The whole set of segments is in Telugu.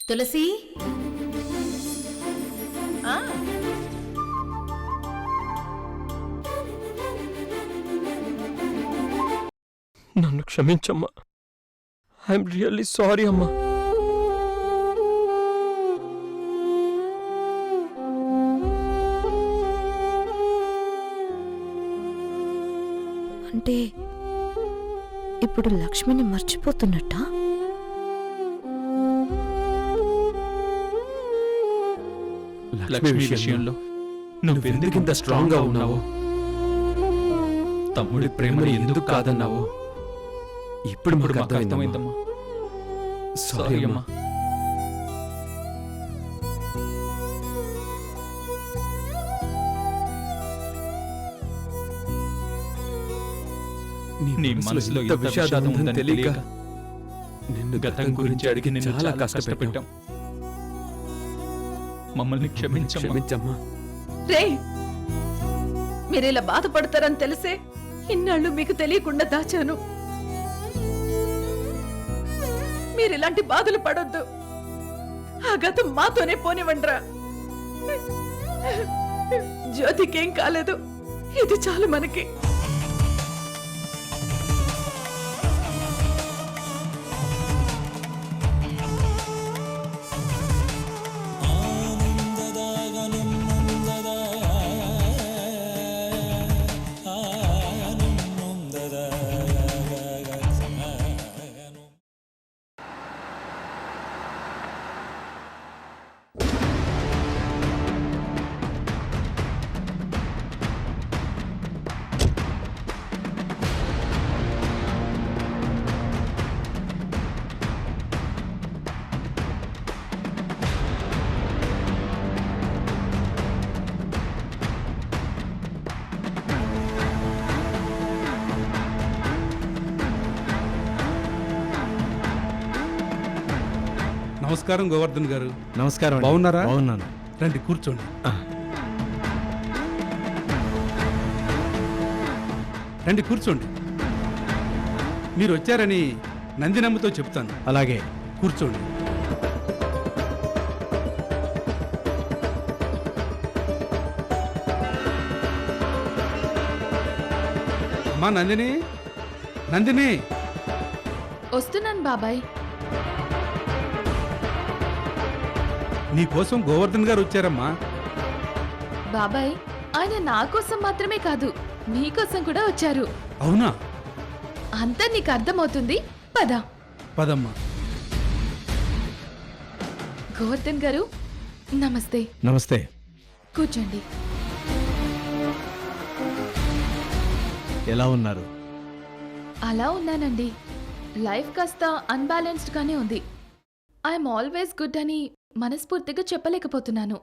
తులసి నన్ను క్షమించమ్మా. ఐఎమ్ రియల్లీ సారీ అమ్మా. అంటే ఇప్పుడు లక్ష్మిని మర్చిపోతున్నట్టా? లక్ష్మి విషయంలో నువ్వెందుకు ఇంత స్ట్రాంగ్ గా ఉన్నావో, తమ్ముడి ప్రేమని ఎందుకు కాదన్నావో ఇప్పుడు మాకు అర్థమైందమ్మా. సారీ అమ్మా. నీ మనసులో ఇంత విషాదం ఉందని తెలియక నిన్ను గతం గురించి అడిగి నిన్ను చాలా కష్టపెట్టాం. మమ్మల్ని క్షమించమ్మా. రే, మీరిలా బాధపడతారని తెలిసే ఇన్నాళ్ళు మీకు తెలియకుండా దాచాను. మీరిలాంటి బాధలు పడొద్దు. ఆ గతం మాతోనే పోనివ్వండ్రా. జ్యోతికేం కాలేదు, ఇది చాలు మనకి. నమస్కారం గోవర్ధన్ గారు. నమస్కారం. బాగున్నారా? బాగున్నాను. రండి కూర్చోండి. రండి కూర్చోండి. మీరు వచ్చారని నందినమ్మతో చెప్తాను. అలాగే. కూర్చోండి. అమ్మా నందిని, నందిని. వస్తున్నాను బాబాయ్. నీకోసం గోవర్ధన్ గారు వచ్చారమ్మా. బాబాయ్, ఆయన నా కోసం మాత్రమే కాదు, నీకోసం కూడా వచ్చారు. అవునా? అంతా నీకు అర్థమవుతుంది. పద. పదమ్మా. గోవర్ధన్ గారు నమస్తే. నమస్తే. కూర్చోండి. ఎలా ఉన్నారు? అలా ఉన్నానండి. లైఫ్ కాస్త అన్బ్యాలెన్స్డ్ గానే ఉంది. ఐఎమ్ ఆల్వేస్ గుడ్ అని మనస్ఫూర్తిగా చెప్పలేకపోతున్నాను.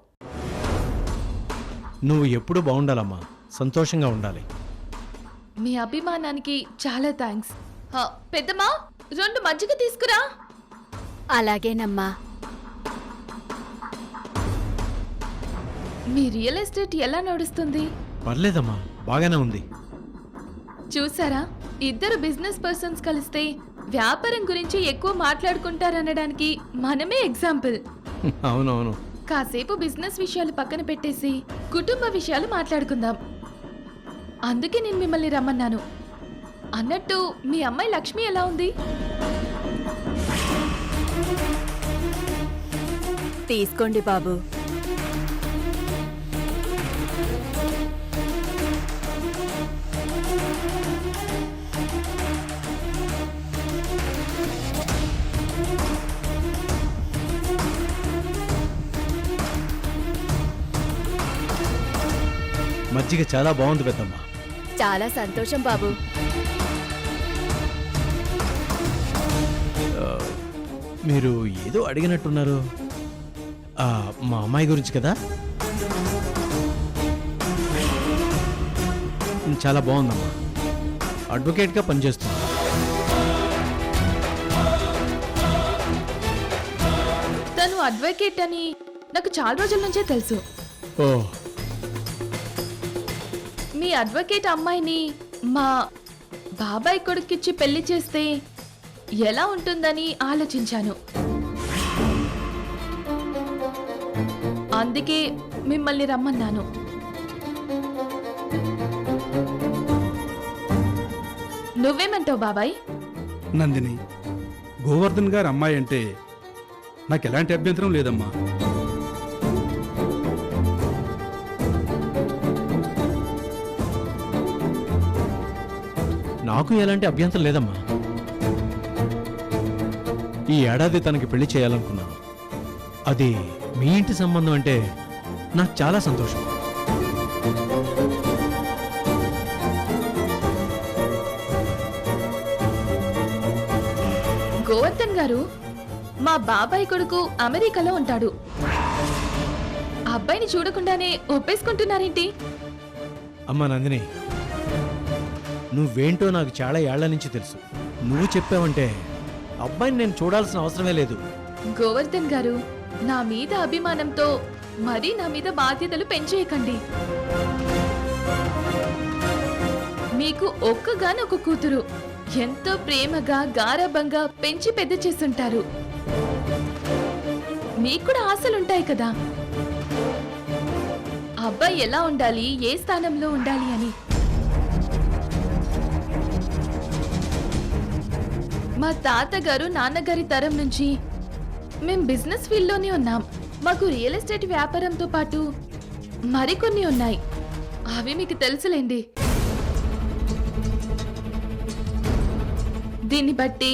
నువ్వు ఎప్పుడు బాగుండాలమ్మా, సంతోషంగా ఉండాలి. మీ అభిమానానికి చాలా థ్యాంక్స్. పెద్దమ్మా, 2 మజ్జిగ తీసుకురా. అలాగేనమ్మా. మీ రియల్ ఎస్టేట్ ఎలా నడుస్తుంది? పర్లేదమ్మా, బాగానే ఉంది. చూసారా, ఇద్దరు బిజినెస్ పర్సన్స్ కలిస్తే వ్యాపారం గురించి ఎక్కువ మాట్లాడుకుంటారనడానికి మనమే ఎగ్జాంపుల్. అవునవును. కాసేపు బిజినెస్ విషయాలు పక్కన పెట్టేసి కుటుంబ విషయాలు మాట్లాడుకుందాం. అందుకే నేను మిమ్మల్ని రమ్మన్నాను. అన్నట్టు మీ అమ్మాయి లక్ష్మి ఎలా ఉంది? తీసుకోండి బాబు. మజ్జిగ చాలా బాగుంది పెద్దమ్మ. చాలా సంతోషం బాబు. మీరు ఏదో అడిగినట్టున్నారు. మా అమ్మాయి గురించి కదా? చాలా బాగుందమ్మా. అడ్వకేట్గా పనిచేస్తుంది. తను అడ్వకేట్ అని నాకు చాలా రోజుల నుంచే తెలుసు. ఓ, మీ అడ్వకేట్ అమ్మాయిని మా బాబాయ్ కొడుకిచ్చి పెళ్లి చేస్తే ఎలా ఉంటుందని ఆలోచించాను. అందుకే మిమ్మల్ని రమ్మన్నాను. నువ్వేమంటావు బాబాయ్? నందిని, గోవర్ధన్ గారి అమ్మాయి అంటే నాకు ఎలాంటి అభ్యంతరం లేదమ్మా. నాకు ఎలాంటి అభ్యంతరం లేదమ్మా. ఈ ఏడాది తనకి పెళ్లి చేయాలనుకున్నాను. అది మీ ఇంటి సంబంధం అంటే నాకు చాలా సంతోషం. గోవర్ధన్ గారు, మా బాబాయ్ కొడుకు అమెరికాలో ఉంటాడు. ఆ అబ్బాయిని చూడకుండానే ఒప్పేసుకుంటున్నారేంటి? అమ్మా నందిని, నువ్వేంటో నాకు చాలా ఏళ్ల నుంచి తెలుసు. నువ్వు చెప్పావంటే అబ్బాయిని నేను చూడాల్సిన అవసరమే లేదు. గోవర్ధన్ గారు, నా మీద అభిమానంతో మరీ నా మీద బాధ్యతలు పెంచేయకండి. మీకు ఒక్కగానొక కూతురు, ఎంతో ప్రేమగా గారాబంగా పెంచి పెద్ద చేస్తుంటారు. మీకు కూడా ఆశలుంటాయి కదా, అబ్బాయి ఎలా ఉండాలి, ఏ స్థానంలో ఉండాలి అని. మా తాతగారు నాన్నగారి తరం నుంచి మేం బిజినెస్ ఫీల్డ్లోనే ఉన్నాం. మాకు రియల్ ఎస్టేట్ వ్యాపారంతో పాటు మరికొన్ని ఉన్నాయి. అవి మీకు తెలుసులేండి. దీన్ని బట్టి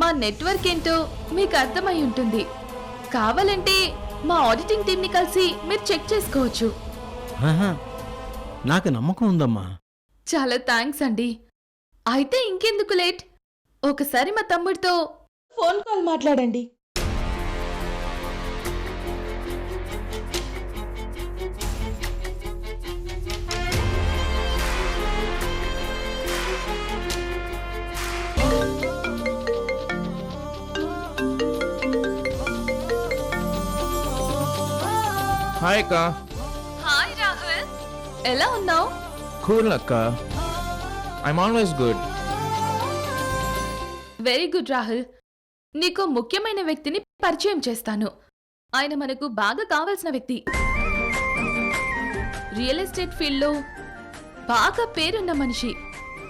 మా నెట్వర్క్ ఏంటో మీకు అర్థమై ఉంటుంది. కావాలంటే మా ఆడిటింగ్ టీంని కలిసి మీరు చెక్ చేసుకోవచ్చు. ఆహా, నాకు నమ్మకం ఉందమ్మా. చాలా థ్యాంక్స్ అండి. అయితే ఇంకెందుకు లేట్, ఒకసారి మా తమ్ముడితో ఫోన్ కాల్ మాట్లాడండి. హాయ్ అక్క. హాయ్ రాహుల్, ఎలా ఉన్నావు? కూల్ అక్క. I'm always good. Very good Rahul. నీకు ముఖ్యమైన వ్యక్తిని పరిచయం చేస్తాను. ఆయన మనకు బాగా కావాల్సిన వ్యక్తి. రియల్ ఎస్టేట్ ఫీల్డ్లో బాగా పేరున్న మనిషి.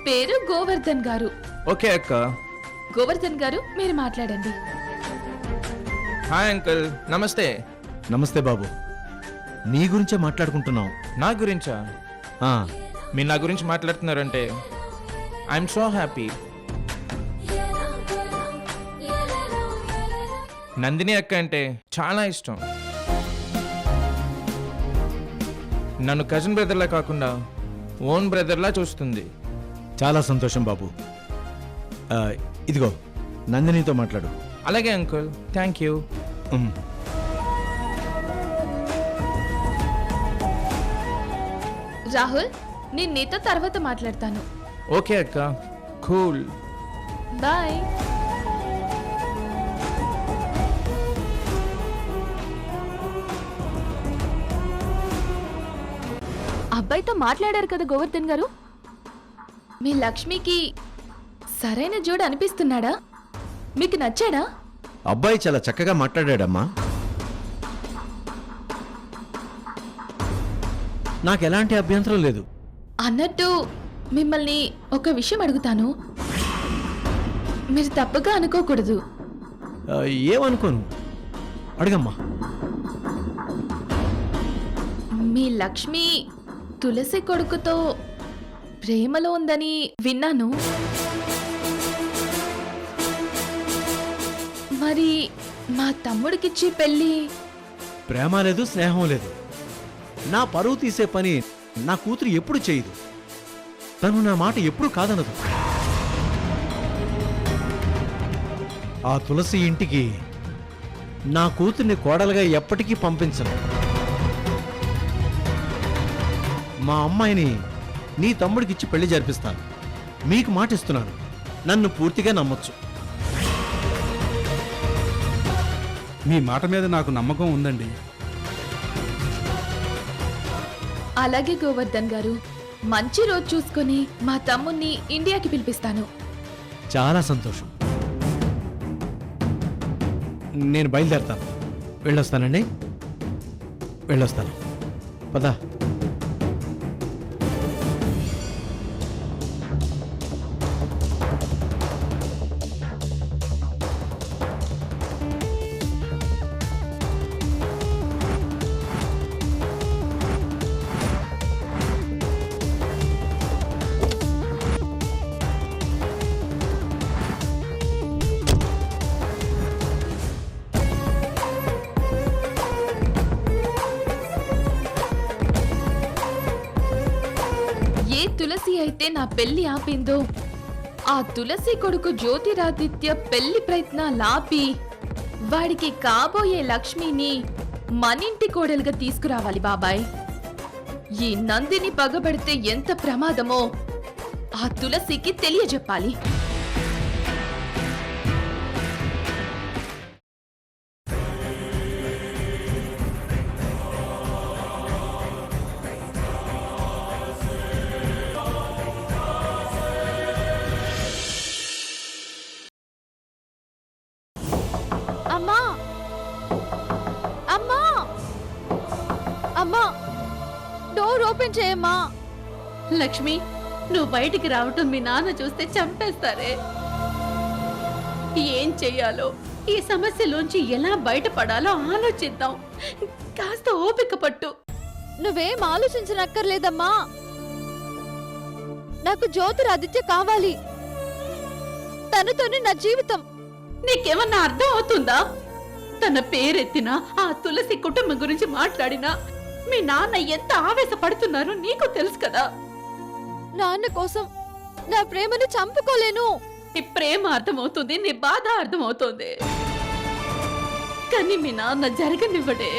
పేరు గోవర్ధన్ గారు. ఓకే అక్క. గోవర్ధన్ గారు, మీరు మాట్లాడండి. Hi uncle. నమస్తే. నమస్తే బాబు. నీ గురించే మాట్లాడుకుంటున్నాం. నా గురించా? ఆ, మీరు నా గురించి మాట్లాడుతున్నారంటే ఐఎమ్ సో హ్యాపీ. నందిని అక్క అంటే చాలా ఇష్టం. నన్ను కజిన్ బ్రదర్లా కాకుండా ఓన్ బ్రదర్లా చూస్తుంది. చాలా సంతోషం బాబు. ఇదిగో నందినితో మాట్లాడు. అలాగే అంకుల్, థ్యాంక్ యూ. ఉమ్. రాహుల్, నేను నీతో తర్వాత మాట్లాడతాను. ఓకే అక్క. కూల్. బాయ్. అబ్బాయితో మాట్లాడారు కదా గోవర్ధన్ గారు, మీ లక్ష్మికి సరైన జోడు అనిపిస్తున్నాడా? మీకు నచ్చాడా? అబ్బాయి చాలా చక్కగా మాట్లాడాడమ్మా. నాకు ఎలాంటి అభ్యంతరం లేదు. అన్నట్టు మిమ్మల్ని ఒక విషయం అడుగుతాను, మీరు తప్పుగా అనుకోకూడదు. ఏమనుకోను, అడగమ్మా. మీ లక్ష్మి తులసి కొడుకుతో ప్రేమలో ఉందని విన్నాను. మరి మా తమ్ముడికిచ్చి పెళ్ళి? ప్రేమ లేదు, స్నేహం లేదు. నా పరువు తీసే పని నా కూతురు ఎప్పుడు చేయదు. తను నా మాట ఎప్పుడు కాదనదు. ఆ తులసి ఇంటికి నా కూతుర్ని కోడలుగా ఎప్పటికీ పంపించను. మా అమ్మాయిని నీ తమ్ముడికిచ్చి పెళ్లి జరిపిస్తాను. మీకు మాట ఇస్తున్నాను, నన్ను పూర్తిగా నమ్మొచ్చు. మీ మాట మీద నాకు నమ్మకం ఉందండి. అలాగే గోవర్ధన్ గారు, మంచి రోజు చూసుకొని మా తమ్ముణ్ణి ఇండియాకి పిలిపిస్తాను. చాలా సంతోషం. నేను బయలుదేరతాను. వెళ్ళొస్తానండి. వెళ్ళొస్తాను. పదా. ఏ తులసి అయితే నా పెళ్లి ఆపిందో ఆ తులసి కొడుకు జ్యోతిరాదిత్య పెళ్లి ప్రయత్నాలాపి వాడికి కాబోయే లక్ష్మిని మనింటి కోడలుగా తీసుకురావాలి బాబాయ్. ఈ నందిని పగబడితే ఎంత ప్రమాదమో ఆ తులసికి తెలియజెప్పాలి. అమ్మా అమ్మా అమ్మా, డోర్ ఓపెన్ చేయమ్మా. లక్ష్మి, నువ్వు బయటికి రావటం మీ నాన్న చూస్తే చంపేస్తారే. ఏం చెయ్యాలో, ఈ సమస్యలోంచి ఎలా బయటపడాలో ఆలోచిద్దాం. కాస్త ఓపిక పట్టు. నువ్వేం ఆలోచించనక్కర్లేదమ్మా. నాకు జ్యోతిరాదిత్య కావాలి. తనతోనే నా జీవితం. నీకేమన్నా అర్థం అవుతుందా? తన పేరెత్తినా, ఆ తులసి కుటుంబం గురించి మాట్లాడినా మీ నాన్న ఎంత ఆవేశపడుతున్నారో నీకు తెలుసు కదా. నాన్న కోసం నా ప్రేమను చంపుకోలేను. నీ ప్రేమ అర్థమవుతుంది, నీ బాధ అర్థమవుతుంది, కానీ మీ నాన్న జరగనివ్వడే.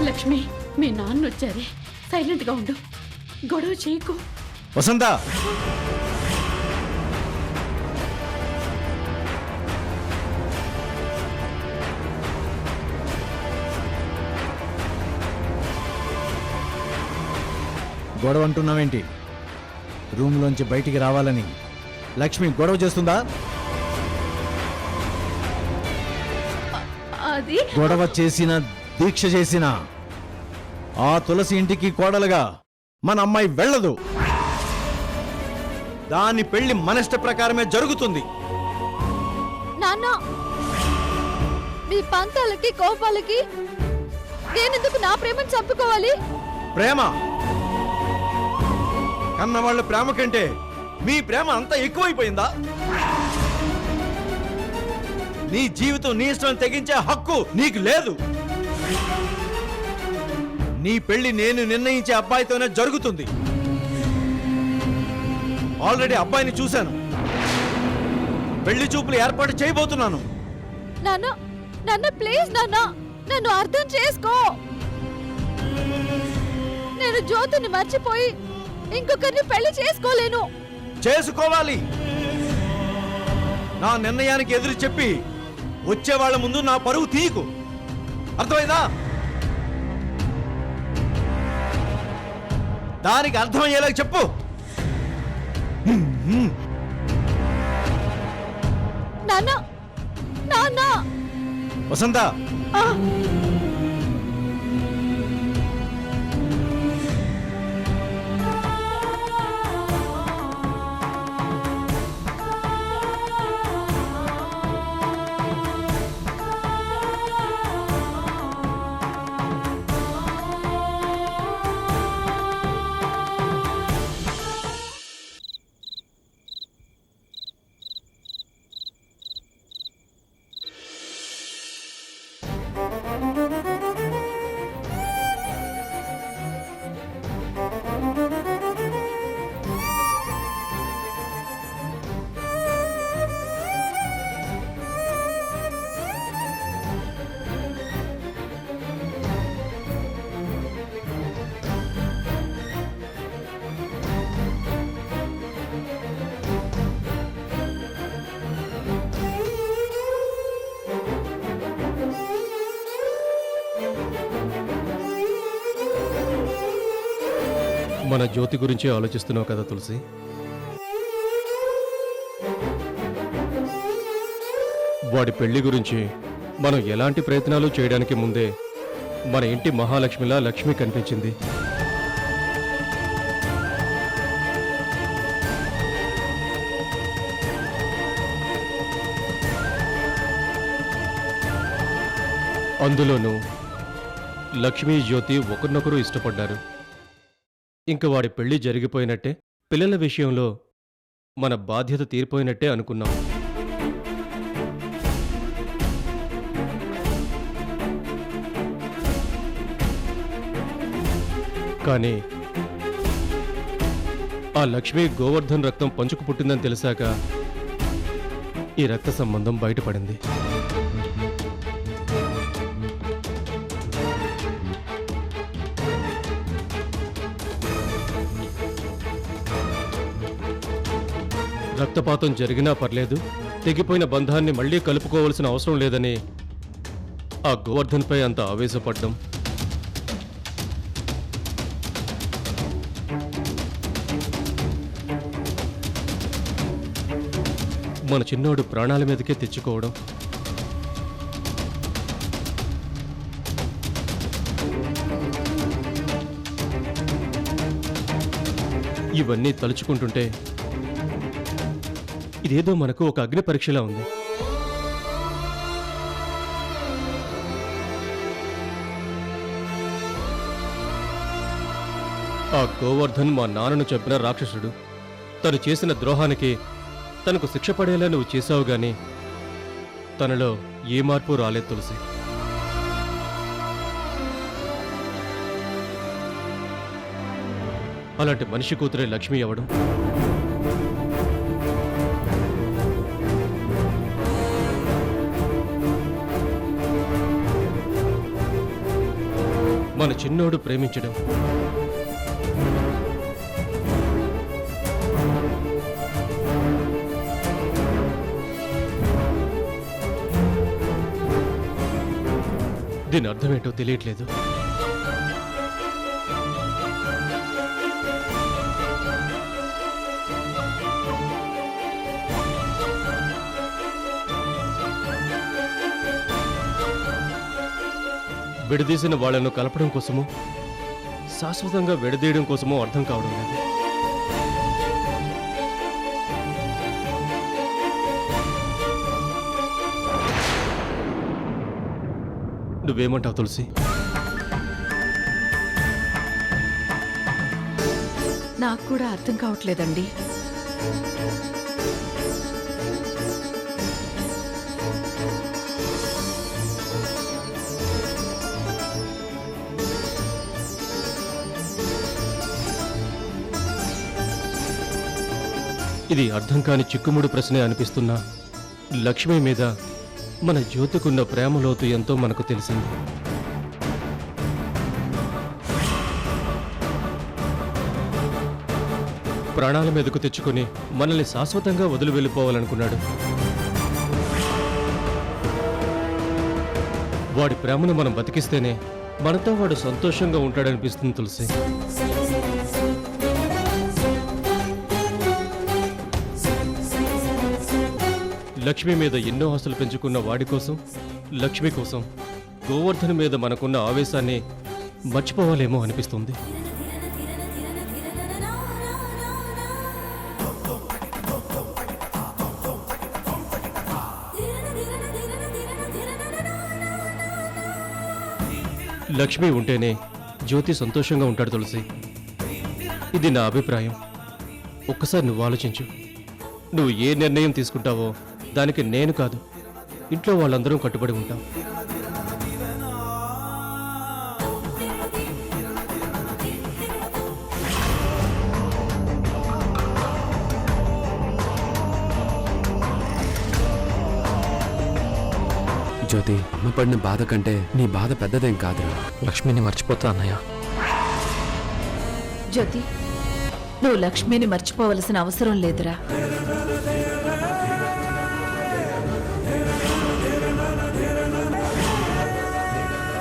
లక్ష్మి, మీ నాన్న వచ్చారే, సైలెంట్ గా ఉండు, గొడవ చేయకు. వసంత, గొడవ అంటున్నావేంటి? రూమ్లోంచి బయటికి రావాలని లక్ష్మి గొడవ చేస్తుందా? అది గొడవ చేసిన, దీక్ష చేసిన ఆ తులసి ఇంటికి కోడలుగా మన అమ్మాయి వెళ్ళదు. దాని పెళ్లి మన ఇష్ట ప్రకారమే జరుగుతుంది. నాన్న, మీ పంతాలకి కోపాలకి నేనెందుకు నా ప్రేమను చంపుకోవాలి? ప్రేమ కన్నవాళ్ళ ప్రేమ కంటే మీ ప్రేమ అంతా ఎక్కువైపోయిందా? నీ జీవితం నీ ఇష్టం తెగించే హక్కు నీకు లేదు. నీ పెళ్లి నేను నిర్ణయించే అబ్బాయితోనే జరుగుతుంది. ఆల్రెడీ అబ్బాయిని చూశాను. పెళ్లి చూపులు ఏర్పాటు చేయబోతున్నాను. నాన్న, నాన్న ప్లీజ్ నాన్న, నన్ను అర్థం చేసుకో. నేను జ్యోతిని మర్చిపోయి ఇంకొకరిని పెళ్లి చేసుకోలేను. చేసుకోవాలి. నా నిర్ణయానికి ఎదురు చెప్పి వచ్చే వాళ్ళ ముందు నా పరువు తీయకు. అర్థమైందా? దానికి అర్థమయ్యేలా చెప్పు. నాన్న, నాన్న. వసంత, మన జ్యోతి గురించి ఆలోచిస్తున్నావు కదా తులసి. వాడి పెళ్లి గురించి మనం ఎలాంటి ప్రయత్నాలు చేయడానికి ముందే మన ఇంటి మహాలక్ష్మిలా లక్ష్మి కనిపించింది. అందులోనూ లక్ష్మీ జ్యోతి ఒకరినొకరు ఇష్టపడ్డారు. ఇంక వాడి పెళ్లి జరిగిపోయినట్టే, పిల్లల విషయంలో మన బాధ్యత తీరిపోయినట్టే అనుకున్నాం. కానీ ఆ లక్ష్మి గోవర్ధన్ రక్తం పంచుకు పుట్టిందని తెలిసాక ఈ రక్త సంబంధం బయటపడింది. రక్తపాతం జరిగినా పర్లేదు, తెగిపోయిన బంధాన్ని మళ్లీ కలుపుకోవాల్సిన అవసరం లేదని ఆ గోవర్ధన్పై అంత ఆవేశపడ్డం. మన చిన్నోడు ప్రాణాల మీదకే తెచ్చుకోవడం. ఇవన్నీ తలుచుకుంటుంటే ఇదేదో మనకు ఒక అగ్ని పరీక్షలా ఉంది. ఆ గోవర్ధన్ మా నాన్నను చంపిన రాక్షసుడు. తను చేసిన ద్రోహానికి తనకు శిక్ష పడేలా నువ్వు చేశావు గాని తనలో ఏ మార్పు రాలేదు తులసి. అలాంటి మనిషి కూతురే లక్ష్మి అవడం మన చిన్నోడు ప్రేమించడం దీని అర్థమేంటో తెలియట్లేదు. విడదీసిన వాళ్లను కలపడం కోసమో శాశ్వతంగా విడదీయడం కోసమో అర్థం కావడం లేదు. నువ్వేమంటావు తులసి? నాకు కూడా అర్థం కావట్లేదండి. ఇది అర్థం కాని చిక్కుముడు ప్రశ్నే అనిపిస్తున్నా లక్ష్మి మీద మన జ్యోతికున్న ప్రేమలోతు ఎంతో మనకు తెలిసింది. ప్రాణాల మీదకు తెచ్చుకొని మనల్ని శాశ్వతంగా వదిలి వెళ్ళిపోవాలనుకున్నాడు. వాడి ప్రేమను మనం బతికిస్తేనే మనతో వాడు సంతోషంగా ఉంటాడనిపిస్తుంది తులసి. లక్ష్మి మీద ఎన్నో ఆశలు పెంచుకున్న వాడి కోసం, లక్ష్మి కోసం గోవర్ధన్ మీద మనకున్న ఆవేశాన్ని మర్చిపోవాలేమో అనిపిస్తుంది. లక్ష్మి ఉంటేనే జ్యోతి సంతోషంగా ఉంటాడు తులసి. ఇది నా అభిప్రాయం. ఒక్కసారి నువ్వు ఆలోచించు. నువ్వు ఏ నిర్ణయం తీసుకుంటావో దానికి నేను కాదు, ఇంట్లో వాళ్ళందరూ కట్టుబడి ఉంటాం. జ్యోతి, అమ్మ పడిన బాధ కంటే నీ బాధ పెద్దదేం కాదురా. లక్ష్మిని మర్చిపోతా అన్నయ్య. జ్యోతి, నువ్వు లక్ష్మిని మర్చిపోవలసిన అవసరం లేదురా.